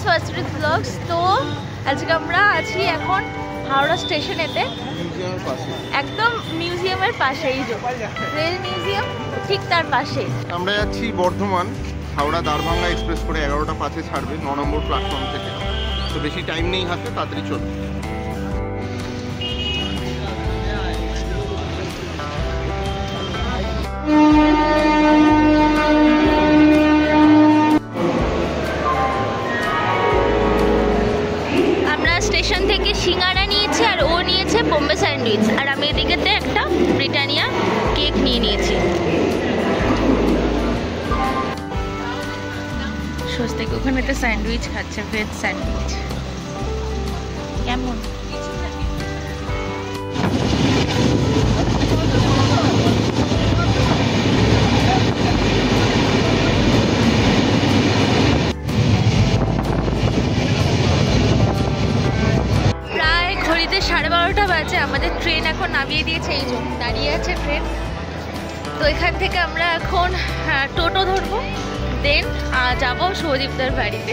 First blogs. তো আজকে আমরা আছি এখন হাওড়া স্টেশনেতে, একদম মিউজিয়ামের পাশে, এই যে রেল মিউজিয়াম ঠিক তার পাশে। আমরা যাচ্ছি বর্ধমান, হাওড়া দারভাঙ্গা এক্সপ্রেস করে 11টা 5-এ ছাড়বে 9 নম্বর প্ল্যাটফর্ম থেকে। তো বেশি টাইম নেই হাতে, তাড়াতাড়ি চলো। আমরা স্টেশন থেকে সিঙ্গারা নিয়েছি আর ও নিয়েছে বোম্বে স্যান্ডউইচ, আর আমি এদিকেতে একটা ব্রিটানিয়া কেক নিয়ে নিয়েছি। স্বস্তিক ওখানেতে স্যান্ডউইচ খাচ্ছে, ভেজ স্যান্ডউইচ। কেমন? প্রায় ঘড়িতে 12:30 বাজে। আমাদের ট্রেন এখন নামিয়ে দিয়েছে, এই যে দাঁড়িয়ে আছে ট্রেন। তো এখান থেকে আমরা এখন টোটো ধরবো, দেন যাবো সৌদীপদার বাড়িতে।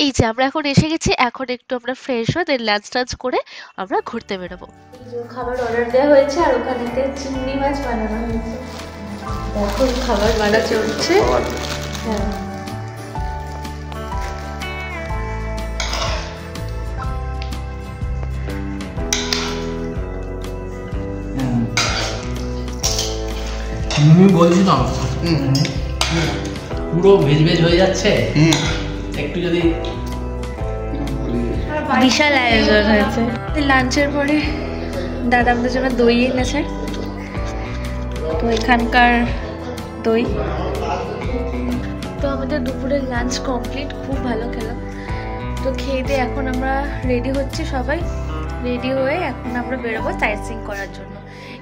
এই যে আমরা এখন এসে গেছি, এখন একটু আমরা ফ্রেশ হয়ে দেন লাঞ্চ টাঞ্চ করে আমরা ঘুরতে বেরোবো। খাবার অর্ডার দেওয়া হয়েছে আর ওখানেতে চিংড়ি মাছ বানানো হয়েছে। এখন খাবার বানা চলছে। হ্যাঁ, আমি বলছি না পুরো ভেজ ভেজ হয়ে যাচ্ছে, একটু যদি বিশাল আয়োজন হয়েছে। লাঞ্চের পরে দাদা আমাদের জন্য দই এনেছে, তো এখানকার দই। তো আমাদের দুপুরের লাঞ্চ কমপ্লিট, খুব ভালো খেলাম। তো খেয়ে দিয়ে এখন আমরা রেডি হচ্ছি, সবাই রেডি হয়ে এখন আমরা বেরোবো সাইট সিইং করার জন্য।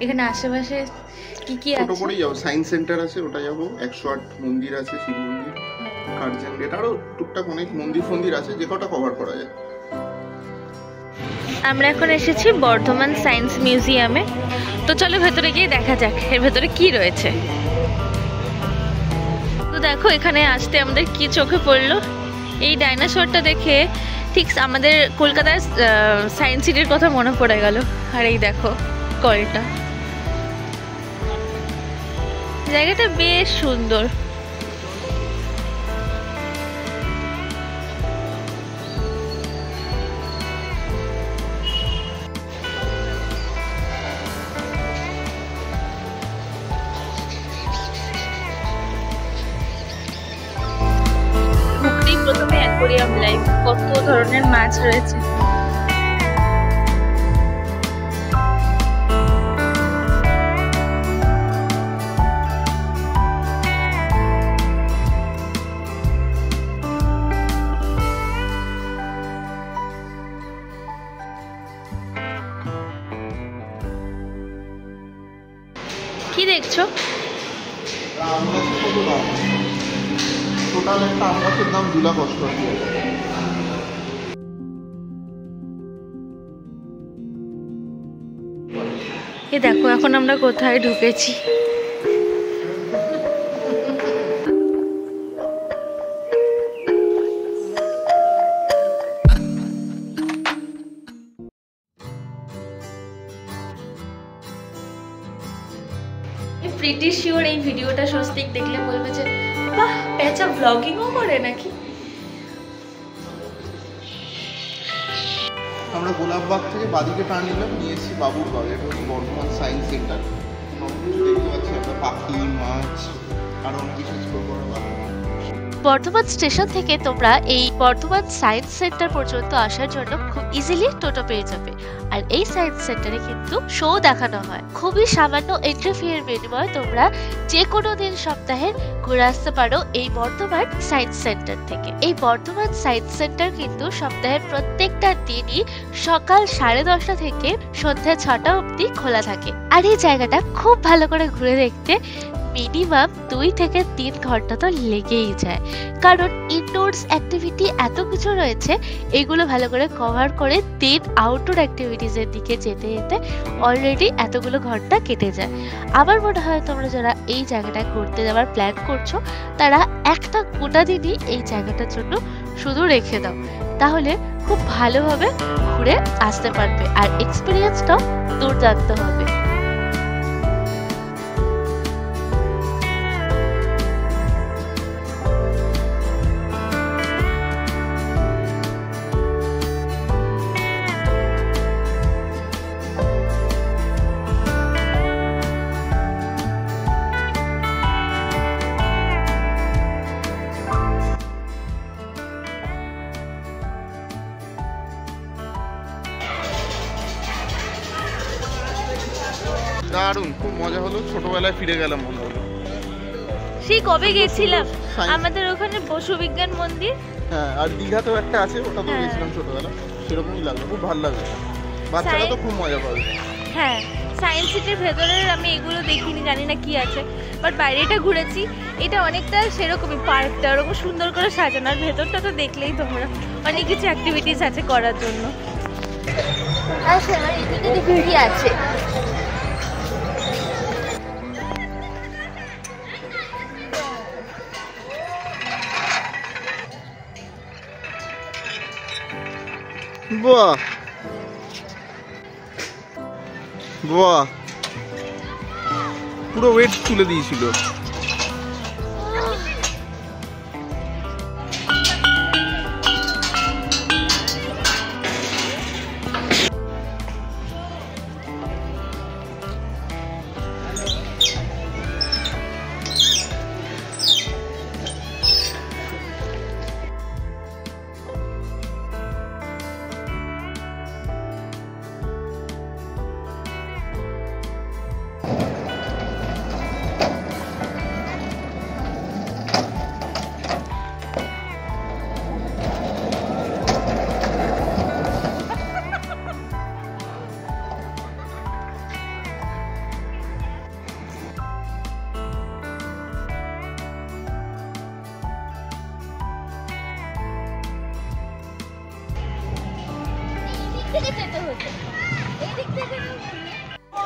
এখানে আশেপাশে কি কি আছে? ছোট করেই যাবো, সায়েন্স সেন্টার আছে ওটা যাবো, 108 মন্দির আছে, শিব মন্দির, কার্জন গেট, আরো টুকটাক অনেক মন্দির ফন্দির আছে, যে কটা কভার করা যায়। আমরা এখন এসেছি বর্ধমান সায়েন্স মিউজিয়ামে। তো চলো ভেতরে গিয়ে দেখা যাক এর ভেতরে কি রয়েছে। তো দেখো এখানে আসতে আমাদের কি চোখে পড়লো, এই ডাইনোসরটা দেখে ঠিক আমাদের কলকাতার সায়েন্স সিটির কথা মনে পড়ে গেল। আর এই দেখো কলটা, জায়গাটা বেশ সুন্দর। প্রথমে অ্যাকোয়ারিয়াম লাইফ, কত ধরনের মাছ রয়েছে। কি দেখছো? টোটাল একটা আম গাছের দাম 2 লাখ 88। এ দেখো এখন আমরা কোথায় ঢুকেছি। প্রিটি শিওর এই ভিডিওটা স্বস্তিক দেখলে বলবে যে বাহ, পেঁচা ব্লগিংও করে নাকি। আমরা গোলাপবাগ থেকে বাদিকে টার্ন নিলাম, নিয়ে এসেছি বাবুরবাগ। এটা হচ্ছে বর্ধমান সায়েন্স সেন্টার। দেখতে পাচ্ছি আমরা পাখি, মাছ, আরো অনেক কিছু এক্সপ্লোর করা ভালো। বর্ধমান স্টেশন থেকে তোমরা এই বর্ধমান সায়েন্স সেন্টার পর্যন্ত আসার জন্য খুব ইজিলি টোটো পেয়ে যাবে। আর এই সায়েন্স সেন্টারে কিন্তু শো দেখানো হয়। খুবই সামান্য এন্ট্রি ফি এর বিনিময়ে তোমরা যে কোনো দিন সপ্তাহের ঘুরে আসতে পারো এই বর্ধমান সায়েন্স সেন্টার থেকে। এই বর্ধমান সায়েন্স সেন্টার কিন্তু সপ্তাহের প্রত্যেকটা দিনই সকাল 10:30 থেকে সন্ধ্যা 6টা অবধি খোলা থাকে। আর এই জায়গাটা খুব ভালো করে ঘুরে দেখতে মিনিমাম 2 থেকে 3 ঘন্টা তো লেগেই যায়, কারণ ইনডোরস অ্যাক্টিভিটি এত কিছু রয়েছে, এগুলো ভালো করে কভার করে দেন আউটডোর অ্যাক্টিভিটিসের দিকে যেতে যেতে অলরেডি এতগুলো ঘন্টা কেটে যায়। আমার মনে হয় তোমরা যারা এই জায়গাটা ঘুরতে যাওয়ার প্ল্যান করছো তারা একটা গোটা দিনই এই জায়গাটার জন্য শুধু রেখে দাও, তাহলে খুব ভালোভাবে ঘুরে আসতে পারবে আর এক্সপিরিয়েন্সটাও দুর্দান্ত হবে। দারুণ, খুব মজা হলো, ছোটবেলায় ফিরে গেলাম মনে হলো। সেই কবে গেছিলাম আমাদের ওখানে পশু বিজ্ঞান মন্দির। হ্যাঁ, আর দীঘাতেও একটা আছে, ওটা তো গেছিলাম ছোটবেলা, সেরকমই লাগলো, খুব ভালো লাগলো, বাচ্চারা তো খুব মজা পাবে। হ্যাঁ, সায়েন্স সিটির ভেতরের আমি এগুলো দেখিনি, জানি না কি আছে, বাট বাইরেটা ঘুরেছি। এটা অনেকটা সেরকমই, পার্কটা ওরকম সুন্দর করে সাজানো, আর ভেতরটা তো দেখলেই তোমরা অনেক কিছু অ্যাক্টিভিটিস আছে করার জন্য। আচ্ছা, এদিকে দেখি কি আছে। বাহ বাহ, পুরো ওয়েট তুলে দিয়েছিল।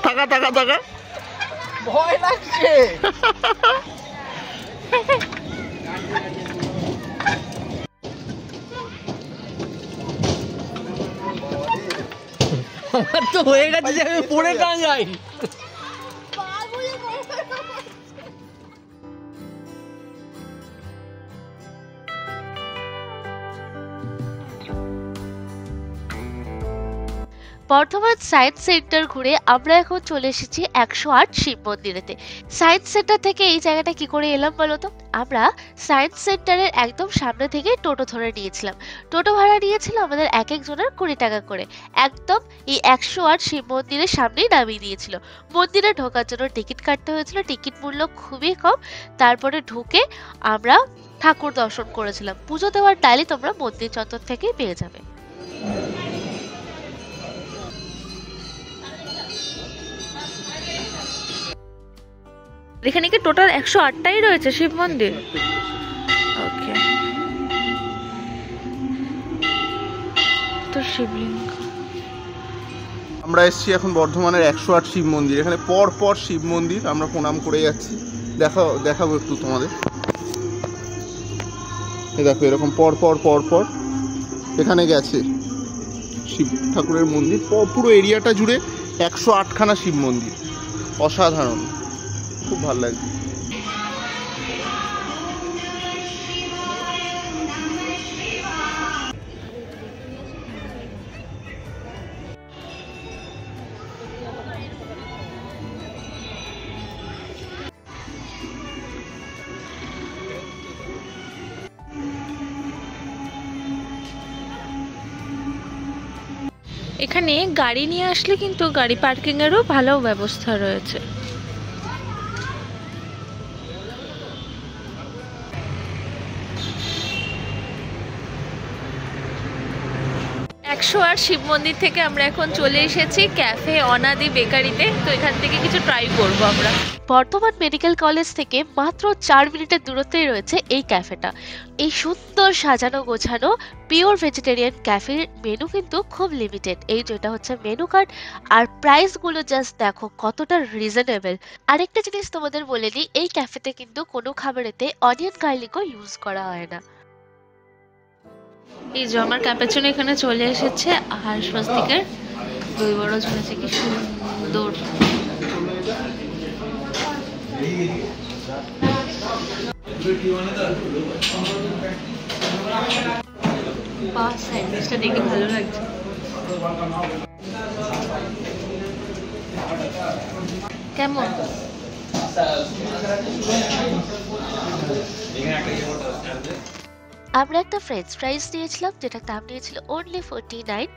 টাকা টাকা টাকা, ভয় লাগছে। আমার তো হয়ে গেছে যে আমি পড়ে টাঙ্গাই। বর্ধমান সায়েন্স সেন্টার ঘুরে আমরা এখন চলে এসেছি 108 শিব মন্দিরেতে। সায়েন্স সেন্টার থেকে এই জায়গাটা কি করে এলাম বলতো? আমরা সায়েন্স সেন্টারের একদম সামনে থেকে টোটো ধরে নিয়েছিলাম। টোটো ভাড়া নিয়েছিল আমাদের এক একজনের 20 টাকা করে। একদম এই 108 শিব মন্দিরের সামনেই নামিয়ে দিয়েছিল। মন্দিরে ঢোকার জন্য টিকিট কাটতে হয়েছিল, টিকিট মূল্য খুবই কম। তারপরে ঢুকে আমরা ঠাকুর দর্শন করেছিলাম। পুজো দেওয়ার ডালি তোমরা মন্দির চত্বর থেকেই পেয়ে যাবে। এখানে কি টোটাল 108টাই রয়েছে শিব মন্দির? ওকে, তো শিবলিঙ্গ। আমরা এসেছি এখন বর্ধমানের 108 শিব মন্দির। এখানে পর পর শিব মন্দির, আমরা প্রণাম করে যাচ্ছি। দেখাবো একটু তোমাদের। দেখো এরকম পর পর পর পর এখানে গেছে শিব ঠাকুরের মন্দির। পুরো এরিয়াটা জুড়ে 108খানা শিব মন্দির, অসাধারণ, খুব ভালো লাগছে। এখানে গাড়ি নিয়ে আসলে কিন্তু গাড়ি পার্কিং এরও ভালো ব্যবস্থা রয়েছে। 108 শিব মন্দির থেকে আমরা এখন চলে এসেছি ক্যাফে অনাদি বেকারিতে। তো এখান থেকে কিছু ট্রাই করব আমরা। বর্ধমান মেডিকেল কলেজ থেকে মাত্র 4 মিনিটের দূরত্বেই রয়েছে এই ক্যাফেটা। এই সুন্দর সাজানো গোছানো পিওর ভেজিটেরিয়ান ক্যাফের মেনু কিন্তু খুব লিমিটেড। এই যেটা হচ্ছে মেনু কার্ড, আর প্রাইসগুলো জাস্ট দেখো কতটা রিজনেবল। আরেকটা জিনিস তোমাদের বলে দিই, এই ক্যাফেতে কিন্তু কোনো খাবারেতে অনিয়ন গার্লিকও ইউজ করা হয় না। এই যে আমার ক্যাপাচিনো এখানে চলে এসেছে, আর স্বস্তিকের দই বড় ঝুলেছে, কি সুন্দর। বাহ, স্যান্ডউইচটা দেখে ভালো লাগছে। কেমন? আমরা একটা ফ্রেঞ্চ ফ্রাইজ নিয়েছিলাম, যেটার দাম নিয়েছিল অনলি 49।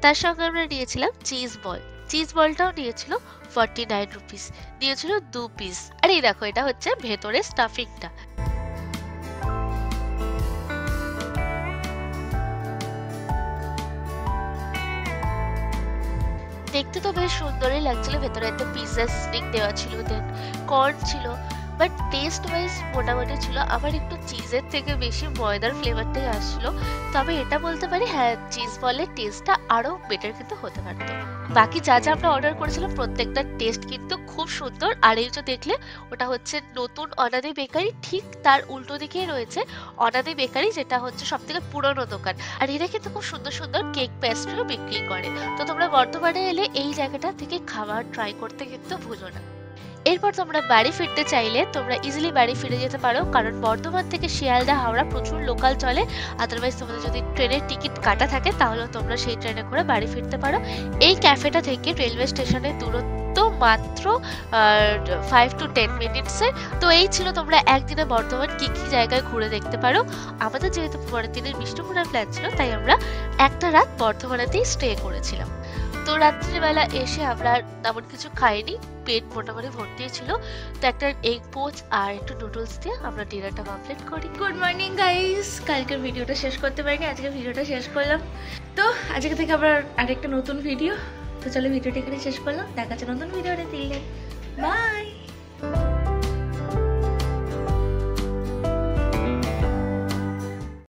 তার সঙ্গে আমরা নিয়েছিলাম চিজ বল। চিজ বলটাও নিয়েছিল 49 রুপিস, নিয়েছিল 2 পিস। আর এই দেখো, এটা হচ্ছে ভেতরে স্টাফিংটা। দেখতে তো বেশ সুন্দরই লাগছিল। ভেতরে একটা পিৎজা স্টিক দেওয়া ছিল, দেন কর্ন ছিল, বাট টেস্ট ওয়াইজ মোটামুটি ছিল। আমার একটু চিজের থেকে বেশি ময়দার ফ্লেভারটাই আসছিল। তবে এটা বলতে পারি, হ্যাঁ, চিজ বলের টেস্টটা আরো বেটার কিন্তু হতে পারতো। বাকি যা যা আমরা অর্ডার করেছিলাম প্রত্যেকটা টেস্ট কিন্তু খুব সুন্দর। আর এই যে দেখলে, ওটা হচ্ছে নতুন অনাদি বেকারি, ঠিক তার উল্টো দিকেই রয়েছে অনাদি বেকারি, যেটা হচ্ছে সব থেকে পুরনো দোকান। আর এরা কিন্তু খুব সুন্দর সুন্দর কেক পেস্ট্রিও বিক্রি করে। তো তোমরা বর্তমানে এলে এই জায়গাটা থেকে খাবার ট্রাই করতে কিন্তু ভুলো না। এরপর তোমরা বাড়ি ফিরতে চাইলে তোমরা ইজিলি বাড়ি ফিরে যেতে পারো, কারণ বর্ধমান থেকে শিয়ালদা হাওড়া প্রচুর লোকাল চলে। আদারওয়াইজ তোমাদের যদি ট্রেনের টিকিট কাটা থাকে তাহলে তোমরা সেই ট্রেনে করে বাড়ি ফিরতে পারো। এই ক্যাফেটা থেকে রেলওয়ে স্টেশনের দূরত্ব মাত্র 5 to 10 মিনিটসের। তো এই ছিল তোমরা একদিনে বর্ধমান কি কি জায়গায় ঘুরে দেখতে পারো। আমাদের যেহেতু পরের দিনের বিষ্ণুপুরের প্ল্যান ছিল, তাই আমরা একটা রাত বর্ধমানেতেই স্টে করেছিলাম। তো রাত্রিবেলা এসে আমরা তেমন কিছু খাইনি, পেট মোটামুটি ভর্তি ছিল। তো একটা এগ পোচ আর একটু নুডলস দিয়ে আমরা ডিনারটা কমপ্লিট করি। গুড মর্নিং গাইস, কালকের ভিডিওটা শেষ করতে পারিনি, আজকে ভিডিওটা শেষ করলাম। তো আজকে থেকে আবার আরেকটা নতুন ভিডিও। তো চলো ভিডিওটা এখানে শেষ করলাম, দেখা হচ্ছে নতুন ভিডিওটা। দিলে বাই।